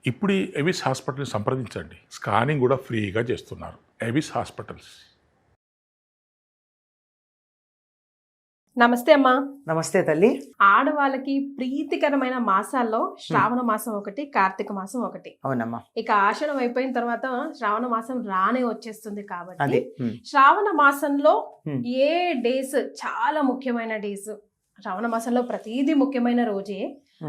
ఇప్పుడు ఈ ఎవిస్ హాస్పిటల్ని సంప్రదించండి. స్కానింగ్ కూడా ఫ్రీగా చేస్తున్నారు. Avis hospitals. నమస్తే అమ్మా. నమస్తే తల్లి. ఆడవాళ్ళకి ప్రీతికరమైన మాసాల్లో శ్రావణ మాసం ఒకటి, కార్తీక మాసం ఒకటి. అవునమ్మా. ఇక ఆషాఢం అయిపోయిన తర్వాత శ్రావణ మాసం రానే వచ్చేస్తుంది కాబట్టి అదే శ్రావణ మాసంలో ఏ డేస్ చాలా ముఖ్యమైన డేస్. శ్రావణ మాసంలో ప్రతిదీ ముఖ్యమైన రోజే.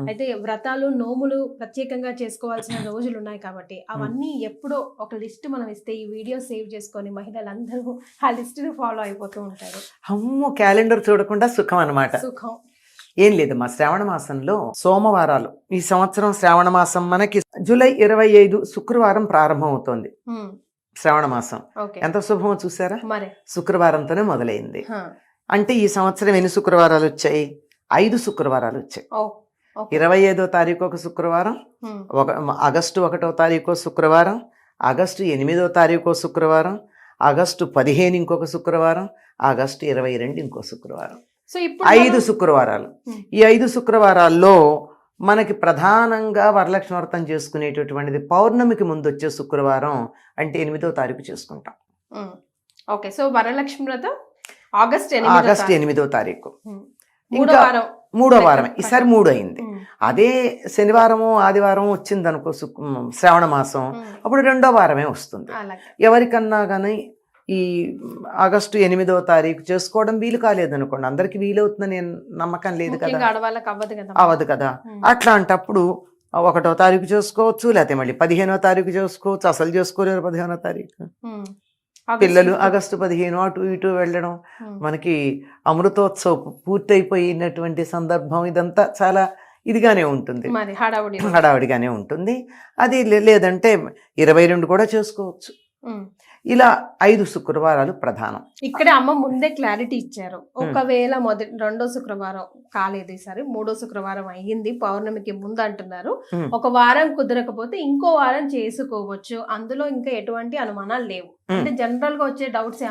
అయితే వ్రతాలు నోములు ప్రత్యేకంగా చేసుకోవాల్సిన రోజులు ఉన్నాయి కాబట్టి అవన్నీ ఎప్పుడో ఒక లిస్ట్ మనం ఇస్తే ఈ వీడియో సేవ్ చేసుకొని మహిళలందరూ ఆ లిస్ట్ ని ఫాలో అయిపోతూ ఉంటారు. అమ్మో, క్యాలెండర్ చూడకుండా సుఖం అన్నమాట. సుఖం ఏం లేదమ్మా, శ్రావణ మాసంలో సోమవారాలు. ఈ సంవత్సరం శ్రావణ మాసం మనకి జూలై 25 శుక్రవారం ప్రారంభం అవుతోంది. శ్రావణ మాసం ఎంత శుభమో చూసారా. మరి శుక్రవారంతోనే మొదలైంది. అంటే ఈ సంవత్సరం ఎన్ని శుక్రవారాలు వచ్చాయి? 5 శుక్రవారాలు వచ్చాయి. 25వ తారీఖు ఒక శుక్రవారం, ఆగస్టు 1వ తారీఖు శుక్రవారం, ఆగస్టు 8వ తారీఖు శుక్రవారం, ఆగస్టు 15 ఇంకొక శుక్రవారం, ఆగస్టు 22 ఇంకో శుక్రవారం. సో ఇప్పుడు 5 శుక్రవారాలు. ఈ 5 శుక్రవారాల్లో మనకి ప్రధానంగా వరలక్ష్మి వ్రతం చేసుకునేటటువంటిది పౌర్ణమికి ముందు వచ్చే శుక్రవారం, అంటే 8వ తారీఖు చేసుకుంటాం. ఓకే, సో వరలక్ష్మి వ్రతం ఆగస్ట్ 8వ తారీఖు. మూడో వారమే. ఈసారి 3 అయింది. అదే శనివారము ఆదివారం వచ్చింది అనుకో శ్రావణ మాసం, అప్పుడు 2వ వారమే వస్తుంది. ఎవరికన్నా కానీ ఈ ఆగస్టు 8వ తారీఖు చేసుకోవడం వీలు కాలేదనుకోండి, అందరికి వీలవుతుందని నమ్మకం లేదు కదా, అవ్వదు కదా. అట్లాంటప్పుడు 1వ తారీఖు చేసుకోవచ్చు, లేకపోతే మళ్ళీ 15వ తారీఖు చేసుకోవచ్చు. అసలు చేసుకోలేరు 15వ తారీఖు. పిల్లలు ఆగస్టు 15 అటు ఇటు వెళ్ళడం, మనకి అమృతోత్సవం పూర్తయిపోయినటువంటి సందర్భం, ఇదంతా చాలా ఇదిగానే ఉంటుంది, హడావుడిగానే ఉంటుంది. అది లేదంటే 22 కూడా చేసుకోవచ్చు. ఇలా 5 శుక్రవారాలు ప్రధానం. ఇక్కడ అమ్మ ముందే క్లారిటీ ఇచ్చారు. ఒకవేళ రెండో శుక్రవారం కాలేదు, ఈసారి 3వ శుక్రవారం అయ్యింది, పౌర్ణమికి ముందు అంటున్నారు. ఒక వారం కుదరకపోతే ఇంకో వారం చేసుకోవచ్చు. అందులో ఇంకా ఎటువంటి అనుమానాలు లేవు. అంటే జనరల్ గా వచ్చే డౌట్స్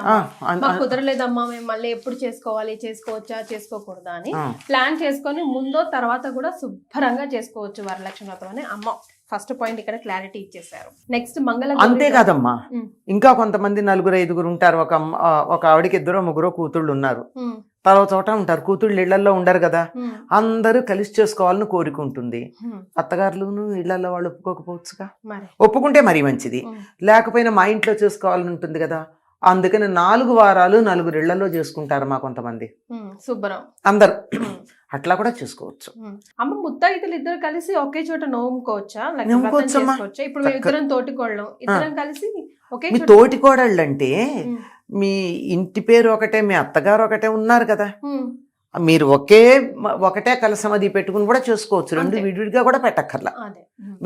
మాకు కుదరలేదమ్మా, మేము మళ్ళీ ఎప్పుడు చేసుకోవాలి, చేసుకోవచ్చా చేసుకోకూడదా అని ప్లాన్ చేసుకొని ముందో తర్వాత కూడా శుభ్రంగా చేసుకోవచ్చు వరలక్ష్మి వ్రతం అని అమ్మ ఫస్ట్ పాయింట్ ఇక్కడ క్లారిటీ ఇచ్చేసారు. నెక్స్ట్ అంతే కాదమ్మా, ఇంకా కొంతమంది 4-5 ఉంటారు. ఒక ఆవిడకి 2-3 కూతుళ్ళు ఉన్నారు. తర్వాత చోట ఉంటారు, కూతుళ్ళు ఇళ్లలో ఉండరు కదా, అందరూ కలిసి చేసుకోవాలని కోరుకుంటుంది. అత్తగారులను ఇళ్లలో వాళ్ళు ఒప్పుకోకపోవచ్చుగా. ఒప్పుకుంటే మరీ మంచిది, లేకపోయినా మా ఇంట్లో చేసుకోవాలని ఉంటుంది కదా. అందుకని 4 వారాలు 4 ఇళ్లలో చేసుకుంటారు మా కొంతమంది. శుభ్రం అందరు అట్లా కూడా చేసుకోవచ్చు. అమ్మ ముత్తైదులు ఇద్దరు కలిసి ఒకే చోట నోముకోవచ్చా? ఇప్పుడు ఇద్దరం తోటికోళ్ళం, ఇద్దరం కలిసి ఒకే తోటికోడళ్ళు అంటే మీ ఇంటి పేరు ఒకటే, మీ అత్తగారు ఒకటే ఉన్నారు కదా, మీరు ఒకటే కలసమది పెట్టుకుని కూడా చేసుకోవచ్చు. 2 విడివిడిగా కూడా పెట్టక్కర్లా.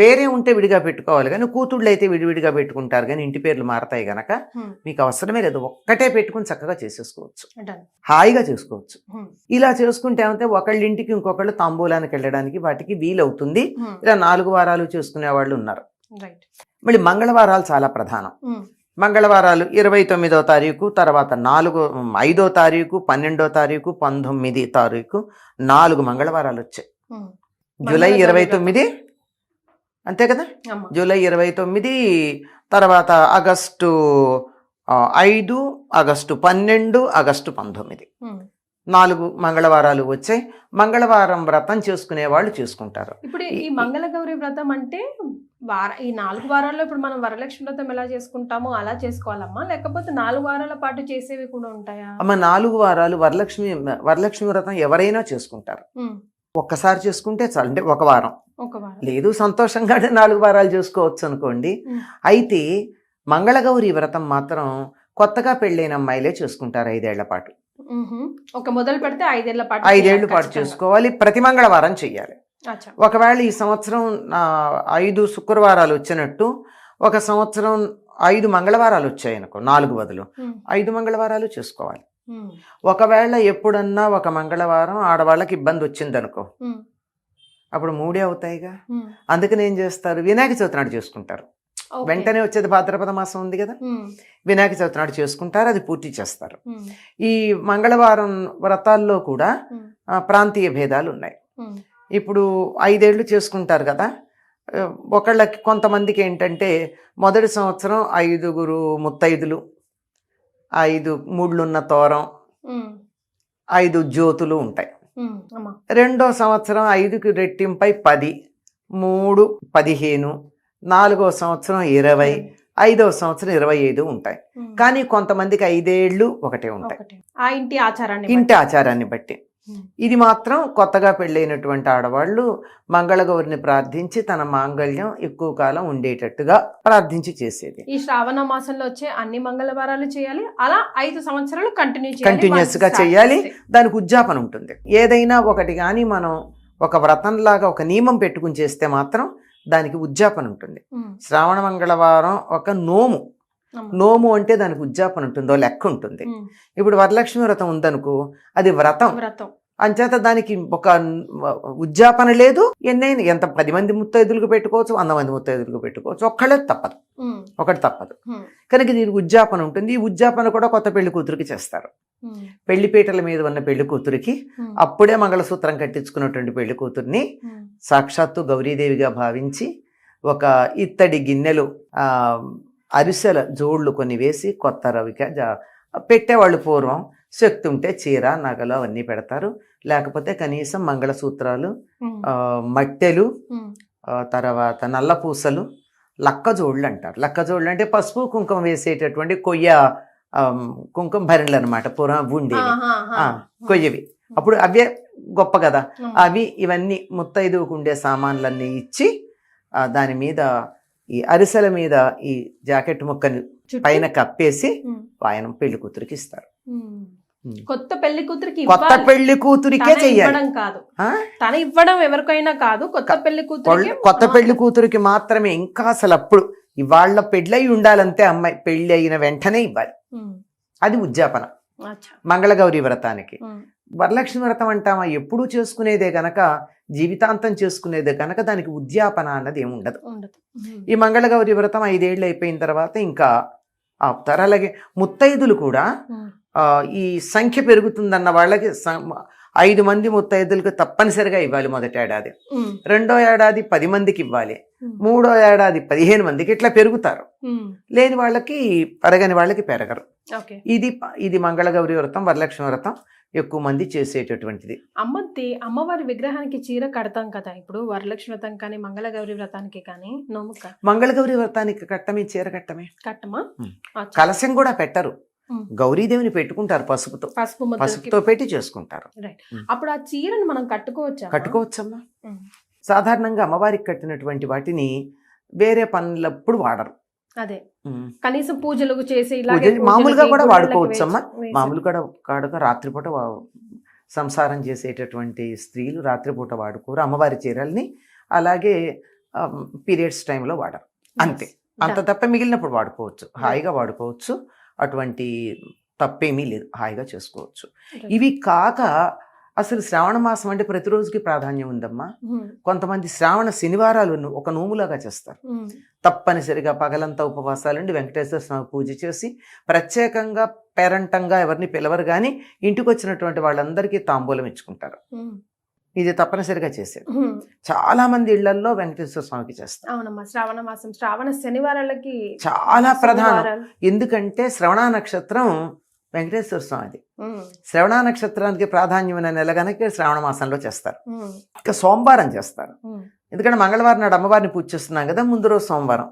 వేరే ఉంటే విడిగా పెట్టుకోవాలి, కానీ కూతుళ్ళు అయితే విడివిడిగా పెట్టుకుంటారు, కానీ ఇంటి పేర్లు మారతాయి గనక మీకు అవసరమే లేదు. ఒక్కటే పెట్టుకుని చక్కగా చేసేసుకోవచ్చు, హాయిగా చేసుకోవచ్చు. ఇలా చేసుకుంటే ఏమంటే ఒకళ్ళింటికి ఇంకొకళ్ళు తాంబూలానికి వెళ్ళడానికి వాటికి వీలవుతుంది. ఇలా 4 వారాలు చేసుకునే వాళ్ళు ఉన్నారు. మళ్ళీ మంగళవారాలు చాలా ప్రధానం. మంగళవారాలు 29వ తారీఖు, తర్వాత 5వ తారీఖు, 12వ తారీఖు, 19వ తారీఖు, 4 మంగళవారాలు వచ్చాయి. జూలై 29 అంతే కదా, జూలై 29, తర్వాత ఆగస్టు 5, ఆగస్టు 12, ఆగస్టు 19, 4 మంగళవారాలు వచ్చాయి. మంగళవారం వ్రతం చేసుకునే వాళ్ళు చేసుకుంటారు. ఇప్పుడు ఈ మంగళగౌరి వ్రతం అంటే ఈ 4 వారాల్లో ఇప్పుడు మనం వరలక్ష్మి వ్రతం ఎలా చేసుకుంటామో అలా చేసుకోవాలమ్మా, లేకపోతే 4 వారాల పాటు చేసేవి కూడా ఉంటాయా? అమ్మ 4 వారాలు వరలక్ష్మి వ్రతం ఎవరైనా చేసుకుంటారు. ఒక్కసారి చేసుకుంటే చాలు, అంటే ఒక వారం. లేదు సంతోషంగా 4 వారాలు చేసుకోవచ్చు అనుకోండి. అయితే మంగళగౌరి వ్రతం మాత్రం కొత్తగా పెళ్ళైన అమ్మాయిలే చేసుకుంటారు 5 ఏళ్ల పాటు. మొదలు పెడితే 5 ఏళ్ల పాటు చేసుకోవాలి. ప్రతి మంగళవారం చెయ్యాలి. ఒకవేళ ఈ సంవత్సరం 5 శుక్రవారాలు వచ్చినట్టు ఒక సంవత్సరం 5 మంగళవారాలు వచ్చాయి అనుకో, 4 బదులు 5 మంగళవారాలు చేసుకోవాలి. ఒకవేళ ఎప్పుడన్నా ఒక మంగళవారం ఆడవాళ్ళకి ఇబ్బంది వచ్చింది అనుకో, అప్పుడు 3 అవుతాయిగా. అందుకని ఏం చేస్తారు, వినాయక చవితి నాడు చేసుకుంటారు. వెంటనే వచ్చేది భాద్రపద మాసం ఉంది కదా, వినాయక చవితి నాడు చేసుకుంటారు, అది పూర్తి చేస్తారు. ఈ మంగళవారం వ్రతాల్లో కూడా ప్రాంతీయ భేదాలు ఉన్నాయి. ఇప్పుడు 5 ఏళ్ళు చేసుకుంటారు కదా, ఒకళ్ళకి కొంతమందికి ఏంటంటే మొదటి సంవత్సరం 5 ముత్తైదులు, 5 ముళ్ళున్న తోరం, 5 జ్యోతులు ఉంటాయి. రెండో సంవత్సరం 5కి రెట్టింపై 10, 3 15, 4వ సంవత్సరం 20, 5వ సంవత్సరం 25 ఉంటాయి. కానీ కొంతమందికి 5 ఏళ్ళు ఒకటే ఉంటాయి, ఆ ఇంటి ఆచారాన్ని ఇంటి ఆచారాన్ని బట్టి. ఇది మాత్రం కొత్తగా పెళ్ళైనటువంటి ఆడవాళ్ళు మంగళగౌరిని ప్రార్థించి తన మాంగళ్యం ఎక్కువ కాలం ఉండేటట్టుగా ప్రార్థించి చేసేది. ఈ శ్రావణ మాసంలో వచ్చే అన్ని మంగళవారాలు చేయాలి, అలా 5 సంవత్సరాలు కంటిన్యూస్ గా చేయాలి. దానికి ఉద్యాపన ఉంటుంది. ఏదైనా ఒకటి కానీ మనం ఒక వ్రతంలాగా ఒక నియమం పెట్టుకుని చేస్తే మాత్రం దానికి ఉద్యాపన ఉంటుంది. శ్రావణ మంగళవారం ఒక నోము అంటే దానికి ఉద్యాపన ఉంటుందో లెక్క ఉంటుంది. ఇప్పుడు వరలక్ష్మి వ్రతం ఉందనుకో, అది వ్రతం అంచేత దానికి ఒక ఉద్యాపన లేదు. ఎంత 10 మంది ముత్తైదులకు పెట్టుకోవచ్చు, 100 మంది ముత్తైదులకు పెట్టుకోవచ్చు, ఒకటి తప్పదు. కనుక దీనికి ఉద్యాపన ఉంటుంది. ఈ ఉద్యాపన కూడా కొత్త పెళ్లి కూతురికి చేస్తారు. పెళ్లిపీటల మీద ఉన్న పెళ్లి కూతురికి అప్పుడే మంగళసూత్రం కట్టించుకున్నటువంటి పెళ్లి కూతుర్ని సాక్షాత్తు గౌరీదేవిగా భావించి ఒక ఇత్తడి గిన్నెలు అరిసెల జోళ్లు కొన్ని వేసి కొత్త రవిక పెట్టేవాళ్ళు. పూర్వం శక్తి ఉంటే చీర, నగలు అవన్నీ పెడతారు. లేకపోతే కనీసం మంగళసూత్రాలు, మట్టెలు, తర్వాత నల్ల పూసలు, లక్కజోళ్ళు అంటారు. లక్కజోళ్ళు అంటే పసుపు కుంకుమ వేసేటటువంటి కుంకుమ భరణులు అనమాట. పూర్వం ఉండేవి కొయ్యవి. అప్పుడు అవే గొప్ప కదా. ఇవన్నీ ముత్తైదువుకు ఉండే సామాన్లన్నీ ఇచ్చి దాని మీద ఈ అరిసెల మీద ఈ జాకెట్ ముక్కని పైన కప్పేసి ఆయన పెళ్లి కూతురికి ఇస్తారు. కొత్త పెళ్లి కూతురికే చెయ్యాలి, తన ఇవ్వడం ఎవరికైనా కాదు. కొత్త పెళ్లి కూతురికి మాత్రమే. ఇంకా అసలు అప్పుడు ఇవాళ పెళ్ళై ఉండాలంతే. అమ్మాయి పెళ్లి అయిన వెంటనే ఇవ్వాలి. అది ఉద్యాపన మంగళగౌరి వ్రతానికి. వరలక్ష్మి వ్రతం అంటామా, ఎప్పుడూ చేసుకునేదే గనక, జీవితాంతం చేసుకునేదే కనుక దానికి ఉద్యాపన అన్నది ఏమి ఉండదు. ఈ మంగళగౌరి వ్రతం 5 ఏళ్ళు అయిపోయిన తర్వాత ఇంకా ఆపుతారు. అలాగే ముత్తైదులు కూడా ఈ సంఖ్య పెరుగుతుందన్న వాళ్ళకి 5 మంది ముత్తైదులకు తప్పనిసరిగా ఇవ్వాలి మొదటి ఏడాది. రెండో ఏడాది 10 మందికి ఇవ్వాలి. మూడో ఏడాది 15 మందికి. ఇట్లా పెరుగుతారు. లేని వాళ్ళకి, పెరగని వాళ్ళకి పెరగరు. ఇది మంగళగౌరి వ్రతం, వరలక్ష్మి వ్రతం ఎక్కువ మంది చేసేటటువంటిది. అమ్మవారి విగ్రహానికి చీర కడతాం కదా. ఇప్పుడు వరలక్ష్మి వ్రతం కానీ మంగళగౌరి వ్రతానికి కానీ మంగళగౌరి వ్రతానికి కట్టమే, చీర కట్టమా. కలశం కూడా పెట్టరు. గౌరీదేవిని పెట్టుకుంటారు పసుపుతో పెట్టి చేసుకుంటారు. అప్పుడు ఆ చీరను మనం కట్టుకోవచ్చమ్మా. సాధారణంగా అమ్మవారికి కట్టినటువంటి వాటిని వేరే పనులప్పుడు వాడరు. అదే కనీసం పూజలు చేసి మామూలుగా కూడా వాడుకోవచ్చమ్మా. మామూలుగా రాత్రిపూట సంసారం చేసేటటువంటి స్త్రీలు రాత్రిపూట వాడుకోరు అమ్మవారి చీరల్ని. అలాగే పీరియడ్స్ టైంలో వాడరు, అంతే. అంత తప్ప మిగిలినప్పుడు వాడుకోవచ్చు, హాయిగా వాడుకోవచ్చు. అటువంటి తప్పేమీ లేదు, హాయిగా చేసుకోవచ్చు. ఇవి కాక అసలు శ్రావణ మాసం అంటే ప్రతిరోజుకి ప్రాధాన్యం ఉందమ్మా. కొంతమంది శ్రావణ శనివారాలు ఒక నోములాగా చేస్తారు. తప్పనిసరిగా పగలంతా ఉపవాసాలుండి వెంకటేశ్వర స్వామి పూజ చేసి ప్రత్యేకంగా పేరంటంగా ఎవరిని పిలవరు కానీ ఇంటికి వచ్చినటువంటి వాళ్ళందరికీ తాంబూలం ఇచ్చుకుంటారు. ఇది తప్పనిసరిగా చేసేది. చాలా మంది ఇళ్లలో వెంకటేశ్వర స్వామికి చేస్తారు. శ్రావణ మాసం, శ్రావణ శనివారాలకి చాలా ప్రధానం. ఎందుకంటే శ్రవణ నక్షత్రం వెంకటేశ్వర స్వామిది. శ్రవణ నక్షత్రానికి ప్రాధాన్యమైన నెల కనుక శ్రావణ మాసంలో చేస్తారు. ఇంకా సోమవారం చేస్తారు. ఎందుకంటే మంగళవారం నాడు అమ్మవారిని పూజ చేస్తున్నాం కదా, ముందు రోజు సోమవారం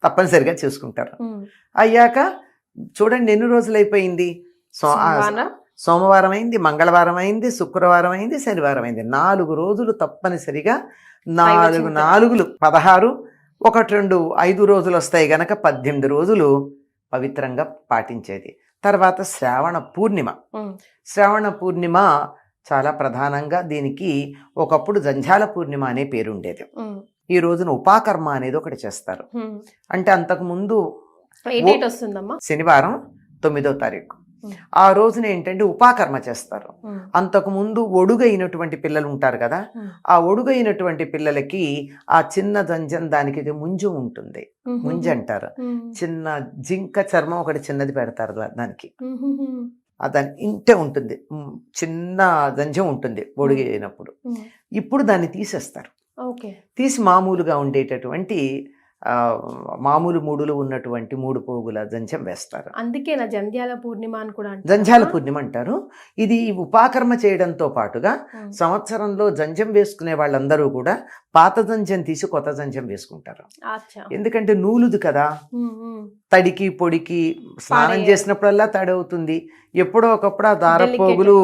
తప్పనిసరిగా చేసుకుంటారు. అయ్యాక చూడండి ఎన్ని రోజులు అయిపోయింది. సోమవారం అయింది, మంగళవారం అయింది, శుక్రవారం అయింది, శనివారం అయింది. 4 రోజులు తప్పనిసరిగా 4 4 16, 1 2 5 రోజులు వస్తాయి గనక 18 రోజులు పవిత్రంగా పాటించేది. తర్వాత శ్రావణ పూర్ణిమ చాలా ప్రధానంగా. దీనికి ఒకప్పుడు జంఝాల పూర్ణిమ అనే పేరు ఉండేది. ఈ రోజున ఉపాకర్మ అనేది ఒకటి చేస్తారు. అంటే అంతకుముందు శనివారం 9వ తారీఖు ఆ రోజున ఏంటంటే ఉపాకర్మ చేస్తారు. అంతకుముందు ఒడుగైనటువంటి పిల్లలు ఉంటారు కదా, ఆ ఒడుగైనటువంటి పిల్లలకి ఆ చిన్న జంజం, దానికి ముంజు ఉంటుంది, ముంజు అంటారు. చిన్న జింక చర్మం ఒకటి చిన్నది పెడతారు దానికి. దాని ఇంటే ఉంటుంది, చిన్న జంజం ఉంటుంది ఒడుగు అయినప్పుడు. ఇప్పుడు దాన్ని తీసేస్తారు. ఓకే. తీసి మామూలుగా ఉండేటటువంటి మామూలు మూడులు ఉన్నటువంటి 3 పోగుల జంధ్యం వేస్తారు. అందుకేనా జంధ్యాల పూర్ణిమ అని కూడా అంటారా? జంధ్యాల పూర్ణిమ అంటారు. ఇది ఉపాకర్మ చేయడంతో పాటుగా సంవత్సరంలో జంధ్యం వేసుకునే వాళ్ళందరూ కూడా పాత జంధ్యం తీసి కొత్త జంధ్యం వేసుకుంటారు. అచ్చా. ఎందుకంటే నూలుది కదా, తడికి పొడికి స్నానం చేసినప్పుడల్లా తడి అవుతుంది. ఎప్పుడో ఒకప్పుడు ఆ దారపోగులు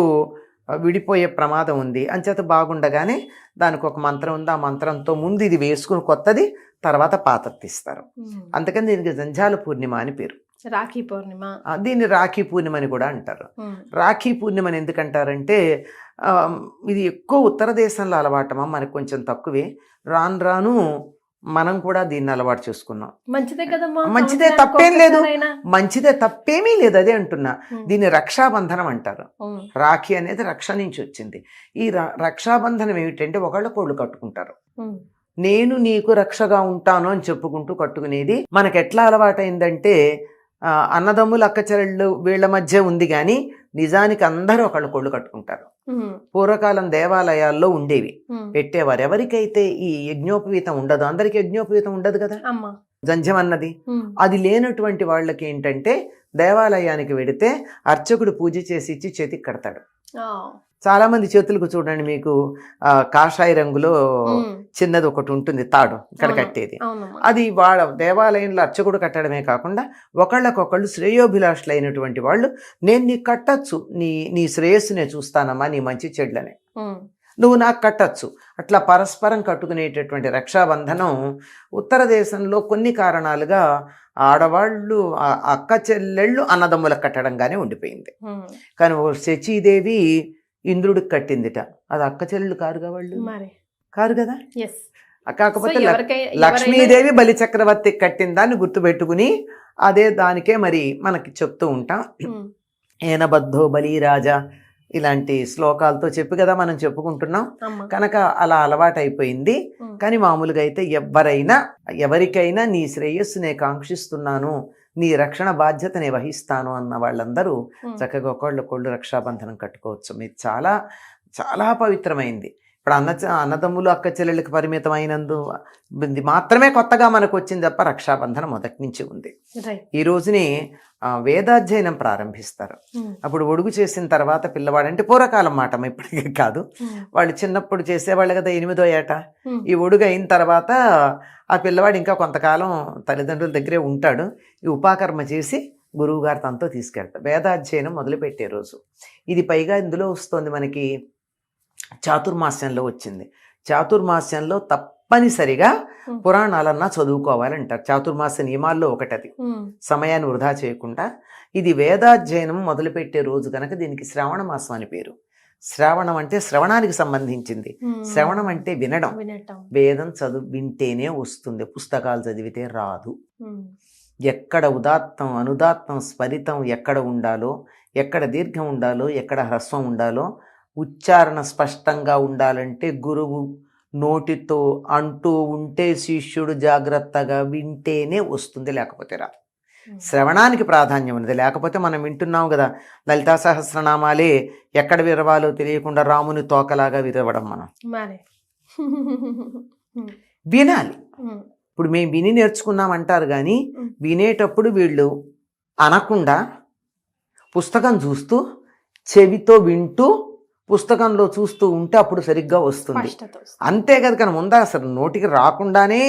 విడిపోయే ప్రమాదం ఉంది. అంచేత బాగుండగానే దానికి ఒక మంత్రం ఉంది. ఆ మంత్రంతో ముందు ఇది వేసుకుని కొత్తది, తర్వాత పాతది తీస్తారు. అందుకని దీనికి జంధ్యాల పూర్ణిమ అని పేరు. రాఖీ పూర్ణిమ. దీన్ని రాఖీ పూర్ణిమ అని కూడా అంటారు. రాఖీ పూర్ణిమని ఎందుకంటారంటే ఇది ఎక్కువ ఉత్తర దేశంలో అలవాటమా, మనకు కొంచెం తక్కువే. రాను రాను మనం కూడా దీన్ని అలవాటు చేసుకున్నాం. మంచిదే కదమ్మా, మంచిదే, తప్పేం లేదు, మంచిదే, తప్పేమీ లేదు. అదే అంటున్నా. దీన్ని రక్షాబంధనం అంటారు. రాఖీ అనేది రక్ష నుంచి వచ్చింది. ఈ రక్షాబంధనం ఏమిటంటే ఒకళ్ళకొళ్ళు కట్టుకుంటారు. నేను నీకు రక్షగా ఉంటాను అని చెప్పుకుంటూ కట్టుకునేది. మనకు ఎట్లా అలవాటైందంటే అన్నదమ్ములు అక్క చెల్లెళ్ళు వీళ్ళ మధ్య ఉంది కానీ నిజానికి అందరూ ఒకళ్ళకొళ్ళు కట్టుకుంటారు. పూర్వకాలం దేవాలయాల్లో ఉండేవి, పెట్టేవారు. ఎవరికైతే ఈ యజ్ఞోపవీతం ఉండదు, అందరికి యజ్ఞోపవీతం ఉండదు కదా జంధ్యం అన్నది. అది లేనటువంటి వాళ్ళకి ఏంటంటే దేవాలయానికి వెడితే అర్చకుడు పూజ చేసి ఇచ్చి చేతికి కడతాడు. చాలా మంది చేతులకు చూడండి, మీకు కాషాయ రంగులో చిన్నది ఒకటి ఉంటుంది, తాడు ఇక్కడ కట్టేది. అది వాళ్ళ దేవాలయంలో అర్చకుడు కట్టడమే కాకుండా ఒకళ్ళకొకళ్ళు శ్రేయోభిలాషులు అయినటువంటి వాళ్ళు, నేను నీకు కట్టచ్చు, నీ శ్రేయస్సు నేను చూస్తానమ్మా, నీ మంచి చెడ్లని నువ్వు నాకు కట్టచ్చు, అట్లా పరస్పరం కట్టుకునేటటువంటి రక్షాబంధనం ఉత్తర దేశంలో కొన్ని కారణాలుగా ఆడవాళ్ళు అక్క చెల్లెళ్ళు అన్నదమ్ములకు కట్టడంగానే ఉండిపోయింది. కానీ శచీదేవి ఇంద్రుడికి కట్టిందిట, అది అక్క చెల్లెళ్ళు కారుగా, వాళ్ళు కారు కదా. కాకపోతే లక్ష్మీదేవి బలి చక్రవర్తికి కట్టిన దాన్ని గుర్తుపెట్టుకుని అదే దానికే మరి మనకి చెప్తూ ఉంటాం. ఏనబద్ధో బలిరాజా ఇలాంటి శ్లోకాలతో చెప్పి కదా మనం చెప్పుకుంటున్నాం. కనుక అలా అలవాటైపోయింది. కానీ మామూలుగా అయితే ఎవరికైనా నీ శ్రేయస్సు నేను కాంక్షిస్తున్నాను, నీ రక్షణ బాధ్యతని వహిస్తాను అన్న వాళ్ళందరూ చక్కగా ఒకళ్ళొకళ్ళు రక్షాబంధనం కట్టుకోవచ్చు. మీరు చాలా చాలా పవిత్రమైంది. ఇప్పుడు అన్నదమ్ములు అక్క చెల్లెళ్ళకి పరిమితమైనందు మాత్రమే కొత్తగా మనకు వచ్చింది తప్ప రక్షాబంధనం మొదటి నుంచి ఉంది. ఈ రోజుని వేదాధ్యయనం ప్రారంభిస్తారు. అప్పుడు ఒడుగు చేసిన తర్వాత పిల్లవాడు, అంటే పూర్వకాలం మాట, ఇప్పటికీ కాదు, వాళ్ళు చిన్నప్పుడు చేసేవాళ్ళు కదా 8వ ఏట. ఈ ఒడుగు అయిన తర్వాత ఆ పిల్లవాడు ఇంకా కొంతకాలం తల్లిదండ్రుల దగ్గరే ఉంటాడు. ఈ ఉపాకర్మ చేసి గురువు గారు తనతో తీసుకెళ్తారు. వేదాధ్యయనం మొదలుపెట్టే రోజు ఇది. పైగా ఇందులో వస్తుంది మనకి చాతుర్మాస్యంలో వచ్చింది. చాతుర్మాస్యంలో తప్పనిసరిగా పురాణాలన్నా చదువుకోవాలంటారు. చాతుర్మాస నియమాల్లో ఒకటది, సమయాన్ని వృధా చేయకుండా. ఇది వేదాధ్యయనం మొదలుపెట్టే రోజు కనుక దీనికి శ్రావణ మాసం అని పేరు. శ్రావణం అంటే శ్రవణానికి సంబంధించింది. శ్రవణం అంటే వినడం. వేదం వింటేనే వస్తుంది, పుస్తకాలు చదివితే రాదు. ఎక్కడ ఉదాత్తం అనుదాత్తం స్ఫరితం ఎక్కడ ఉండాలో, ఎక్కడ దీర్ఘం ఉండాలో, ఎక్కడ హ్రస్వం ఉండాలో, ఉచ్చారణ స్పష్టంగా ఉండాలంటే గురువు నోటితో అంటూ ఉంటే శిష్యుడు జాగ్రత్తగా వింటేనే వస్తుంది, లేకపోతే రాదు. శ్రవణానికి ప్రాధాన్యం ఉన్నది. లేకపోతే మనం వింటున్నాం కదా, లలితా సహస్రనామాలే ఎక్కడ విరవాలో తెలియకుండా రాముని తోకలాగా విరవడం. మనం వినాలి. ఇప్పుడు మేము విని నేర్చుకున్నాం అంటారు కానీ వినేటప్పుడు వీళ్ళు అనకుండా పుస్తకం చూస్తూ చెవితో వింటూ పుస్తకంలో చూస్తూ ఉంటే అప్పుడు సరిగ్గా వస్తుంది. అంతే కదా. కానీ ముందా అసలు నోటికి రాకుండానే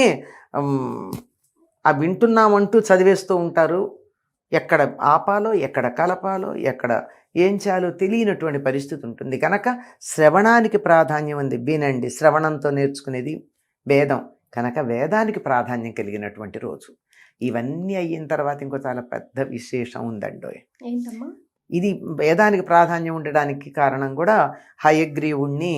ఆ వింటున్నామంటూ చదివేస్తూ ఉంటారు. ఎక్కడ ఆపాలో, ఎక్కడ కలపాలో, ఎక్కడ ఏం చేయాలో తెలియనటువంటి పరిస్థితి ఉంటుంది. కనుక శ్రవణానికి ప్రాధాన్యం ఉంది. వినండి, శ్రవణంతో నేర్చుకునేది వేదం కనుక వేదానికి ప్రాధాన్యం కలిగినటువంటి రోజు. ఇవన్నీ అయిన తర్వాత ఇంకో చాలా పెద్ద విశేషం ఉందండో. ఇది వేదానికి ప్రాధాన్యం ఉండడానికి కారణం కూడా హయగ్రీవుణ్ణి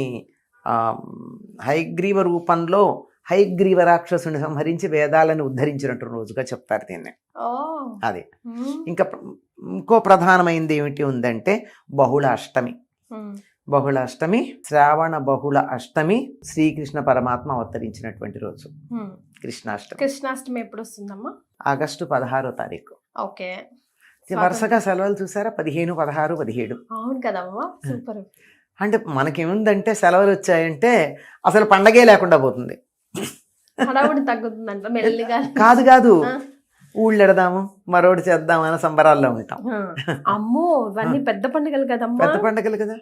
హయగ్రీవ రూపంలో హయగ్రీవ రాక్షసుని సంహరించి వేదాలను ఉద్ధరించినట్టు రోజుగా చెప్తారు దీన్ని. అదే ఇంకా ఇంకో ప్రధానమైనది ఏమిటి ఉందంటే బహుళ అష్టమి. బహుళ అష్టమి, శ్రావణ బహుళ అష్టమి, శ్రీకృష్ణ పరమాత్మ అవతరించినటువంటి రోజు కృష్ణాష్టమి. కృష్ణాష్టమి ఎప్పుడు వస్తుందమ్మా? ఆగస్టు 16వ తారీఖు. ఓకే. వరుసగా సెలవులు చూసారా, 15, 16, 17. అవును కదమ్మా, సూపర్. అంటే మనకేముందంటే సెలవులు వచ్చాయంటే అసలు పండగే లేకుండా పోతుంది. హడావుడి తగ్గుతుందంట మెల్లిగా. కాదు ఊళ్ళు ఎడదాము మరోటి చేద్దాం అని సంబరాల్లో ఉంటాం. అమ్మో ఇవన్నీ పెద్ద పండుగలు కదమ్మా. పెద్ద పండుగలు కదా.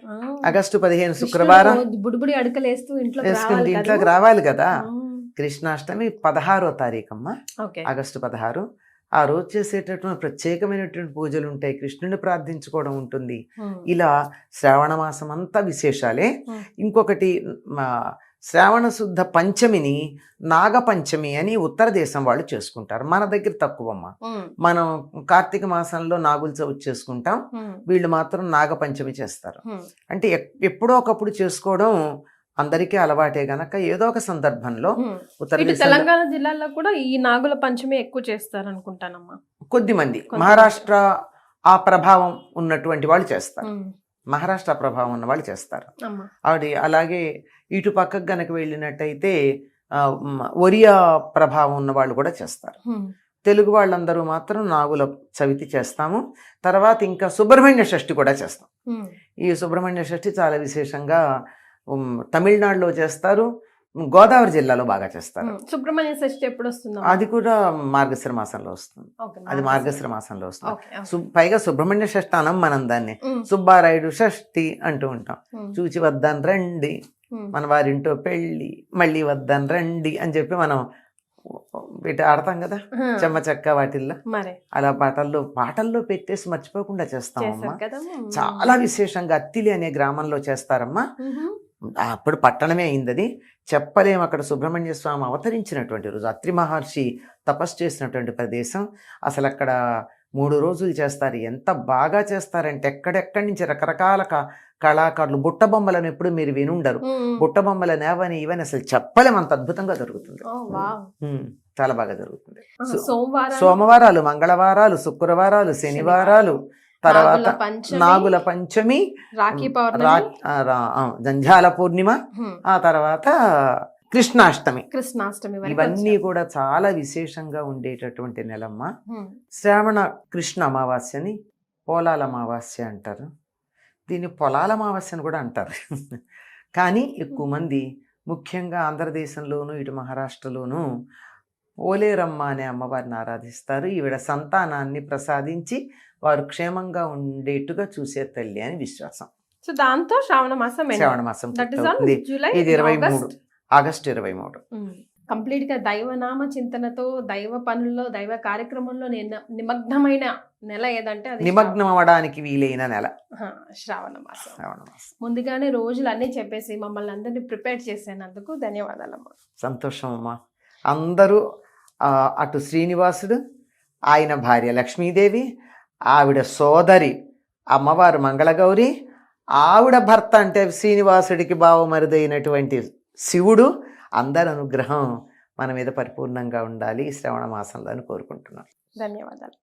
ఆగస్టు 15 శుక్రవారం బుడిబుడి అడుకలేస్తూ వేసుకుంటే ఇంట్లోకి రావాలి కదా. కృష్ణాష్టమి 16వ తారీఖు అమ్మ, ఓకే. ఆగస్టు 16. ఆ రోజు చేసేటటువంటి ప్రత్యేకమైనటువంటి పూజలు ఉంటాయి, కృష్ణుని ప్రార్థించుకోవడం ఉంటుంది. ఇలా శ్రావణ మాసం అంతా విశేషాలే. ఇంకొకటి శ్రావణ శుద్ధ పంచమిని నాగపంచమి అని ఉత్తర దేశం వాళ్ళు చేసుకుంటారు. మన దగ్గర తక్కువమ్మ. మనం కార్తీక మాసంలో నాగుల చవితి చేసుకుంటాం, వీళ్ళు మాత్రం నాగపంచమి చేస్తారు. అంటే ఎప్పుడో ఒకప్పుడు చేసుకోవడం అందరికీ అలవాటే గనక ఏదో ఒక సందర్భంలో తెలంగాణ జిల్లాలో కూడా ఈ నాగుల పంచమి ఎక్కువ చేస్తారు అనుకుంటానమ్మా. కొద్దిమంది మహారాష్ట్ర ఆ ప్రభావం ఉన్నటువంటి వాళ్ళు చేస్తారు, మహారాష్ట్ర ప్రభావం ఉన్న వాళ్ళు చేస్తారు. అది అలాగే ఇటు పక్కకు గనక వెళ్ళినట్టయితే ఒరియా ప్రభావం ఉన్న వాళ్ళు కూడా చేస్తారు. తెలుగు వాళ్ళందరూ మాత్రం నాగుల చవితి చేస్తాము. తర్వాత ఇంకా సుబ్రహ్మణ్య షష్ఠి కూడా చేస్తాం. ఈ సుబ్రహ్మణ్య షష్ఠి చాలా విశేషంగా తమిళనాడులో చేస్తారు, గోదావరి జిల్లాలో బాగా చేస్తారు. సుబ్రహ్మణ్య షష్ఠి ఎప్పుడు వస్తుంది? అది కూడా మార్గశిర మాసంలో వస్తుంది. అది మార్గశిర మాసంలో వస్తుంది. పైగా సుబ్రహ్మణ్య షష్ఠి అనం మనం దాన్ని సుబ్బారాయుడు షష్ఠి అంటూ ఉంటాం. చూచి వద్దాను రండి, మన వారింటో పెళ్ళి మళ్ళీ వద్దాను రండి అని చెప్పి మనం వీటి ఆడతాం కదా చెమ్మ చెక్క వాటిల్లో. అలా పాటల్లో పెట్టేసి మర్చిపోకుండా చేస్తామమ్మా. చాలా విశేషంగా అత్తిలి అనే గ్రామంలో చేస్తారమ్మా. అప్పుడు పట్టణమే అయింది, అది చెప్పలేము. అక్కడ సుబ్రహ్మణ్య స్వామి అవతరించినటువంటి రోజు, అత్రి మహర్షి తపస్సు చేసినటువంటి ప్రదేశం. అసలు అక్కడ 3 రోజులు చేస్తారు. ఎంత బాగా చేస్తారంటే ఎక్కడెక్కడి నుంచి రకరకాల కళాకారులు, బుట్ట బొమ్మలను ఎప్పుడు మీరు వినుండరు. బుట్ట బొమ్మలను ఏవని ఇవని అసలు చెప్పలేము, అంత అద్భుతంగా జరుగుతుంది. చాలా బాగా జరుగుతుంది. సోమవారాలు, మంగళవారాలు, శుక్రవారాలు, శనివారాలు, తర్వాత నాగుల పంచమి, జంఝాల పూర్ణిమ, ఆ తర్వాత కృష్ణాష్టమి. ఇవన్నీ కూడా చాలా విశేషంగా ఉండేటటువంటి నెలమ్మ. శ్రావణ కృష్ణ అమావాస్యని పోలాల అమావాస్య అంటారు, దీన్ని పొలాల అమావాస్య అని కూడా అంటారు. కానీ ఎక్కువ మంది ముఖ్యంగా ఆంధ్రదేశంలోను ఇటు మహారాష్ట్రలోను పోలేరమ్మ అనే అమ్మవారిని ఆరాధిస్తారు. ఈవిడ సంతానాన్ని ప్రసాదించి వారు క్షేమంగా ఉండేట్టుగా చూసే తల్లి అని విశ్వాసం. సో దాంతో శ్రావణ మాసం ఇది 23 ఆగస్టు 23. కంప్లీట్ గా దైవనామ చింతనతో దైవ పనుల్లో దైవ కార్యక్రమంలో నిమగ్నమైన నెల ఏదంటే అది నిమగ్నం అవ్వడానికి వీలైన నెల శ్రావణ మాసం. ముందుగానే రోజులు అన్నీ చెప్పేసి మమ్మల్ని అందరినీ ప్రిపేర్ చేసేందుకు ధన్యవాదాలమ్మా. సంతోషం అమ్మా. అందరూ అటు శ్రీనివాసుడు, ఆయన భార్య లక్ష్మీదేవి, ఆవిడ సోదరి అమ్మవారు మంగళగౌరి, ఆవిడ భర్త అంటే శ్రీనివాసుడికి బావమరుదైనటువంటి శివుడు, అందరి అనుగ్రహం మన మీద పరిపూర్ణంగా ఉండాలి ఈ శ్రావణ మాసంలో అని కోరుకుంటున్నాను. ధన్యవాదాలు.